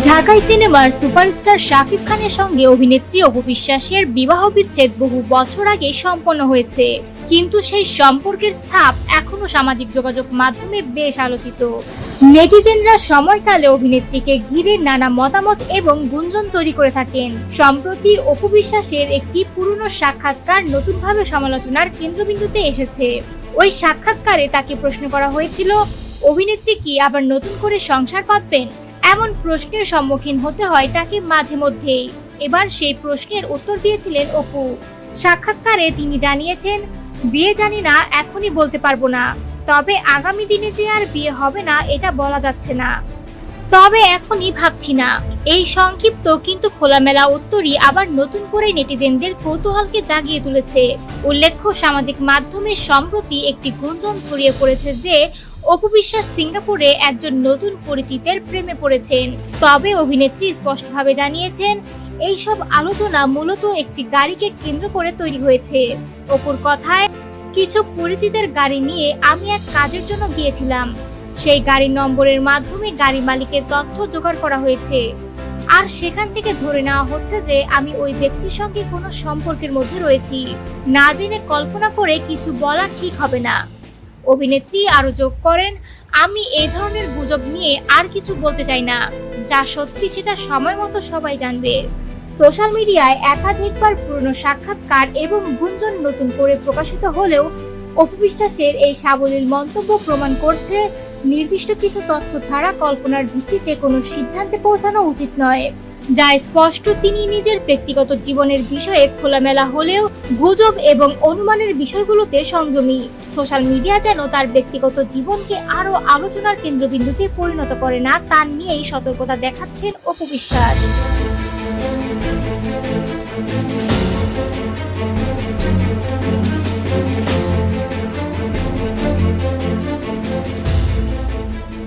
ঢাকাই সিনেমার সুপারস্টার শাকিব খানের সঙ্গে অভিনেত্রী অপু বিশ্বাসের বিবাহ বিচ্ছেদ বহু বছর আগে সম্পন্ন হয়েছে, কিন্তু সেই সম্পর্কের ছাপ এখনো সামাজিক যোগাযোগ মাধ্যমে বেশ আলোচিত। নেটিজেনরা সময়কালে অভিনেত্রীকে ঘিরে নানা মতামত এবং গুঞ্জন তৈরি করে থাকেন। সম্প্রতি অপু বিশ্বাসের একটি পুরনো সাক্ষাৎকার নতুনভাবে সমালোচনার কেন্দ্রবিন্দুতে এসেছে। ওই সাক্ষাৎকারে তাকে প্রশ্ন করা হয়েছিল, অভিনেত্রী কি আবার নতুন করে সংসার পাতবেন? এমন প্রশ্নের সম্মুখীন হতে হয় তাকে মাঝে মধ্যেই। এবার সেই প্রশ্নের উত্তর দিয়েছিলেন অপু। সাক্ষাৎকারে তিনি জানিয়েছেন, বিয়ে জানি না, এখনই বলতে পারবো না, তবে আগামী দিনে যে আর বিয়ে হবে না এটা বলা যাচ্ছে না, তবে এখনই ভাবছি না। এই সংক্ষিপ্ত কিন্তু খোলামেলা উত্তরই আবার নতুন করে নেটিজেনদের কৌতূহলকে জাগিয়ে তুলেছে। উল্লেখ্য, সামাজিক মাধ্যমে সম্প্রতি একটি গুঞ্জন ছড়িয়ে পড়েছে যে অপু বিশ্বাস সিঙ্গাপুরে একজন নতুন পরিচিতের প্রেমে পড়েছেন। তবে অভিনেত্রী স্পষ্টভাবে জানিয়েছেন, এইসব আলোচনা মূলত একটি গাড়িকে কেন্দ্র করে তৈরি হয়েছে। অপুর কথায়, কিছু পরিচিতের গাড়ি নিয়ে আমি এক কাজের জন্য গিয়েছিলাম। সেই গাড়ির নম্বরের মাধ্যমে গাড়ি মালিকের তথ্য জোগাড় করা হয়েছে, আর সেখান থেকে ধরে নেওয়া হচ্ছে যে আমি ওই ব্যক্তির সঙ্গে কোনো সম্পর্কের মধ্যে রয়েছি। না জেনে কল্পনা করে কিছু বলা ঠিক হবে না। অভিনেত্রী আরো যোগ করেন, আমি এই ধরনের গুজব নিয়ে আর কিছু বলতে চাই না, যা সত্যি সেটা সময় মতো সবাই জানবে। সোশ্যাল মিডিয়ায় একাধিকবার পুরনো সাক্ষাৎকার এবং গুঞ্জন নতুন করে প্রকাশিত হলেও অপু বিশ্বাসের এই সাবলীল মন্তব্য প্রমাণ করছে, নির্দিষ্ট কিছু তথ্য ছাড়া কল্পনার ভিত্তিতে কোনো সিদ্ধান্তে পৌঁছানো উচিত নয়। যা স্পষ্ট, তিনি নিজের ব্যক্তিগত জীবনের বিষয়ে খোলামেলা হলেও গুজব এবং অনুমানের বিষয়গুলোতে সংযমী। সোশ্যাল মিডিয়া যেন তার ব্যক্তিগত জীবনকে আরো আলোচনার কেন্দ্রবিন্দুতে পরিণত করে না, তা নিয়েই সতর্কতা দেখাচ্ছেন অপু বিশ্বাস।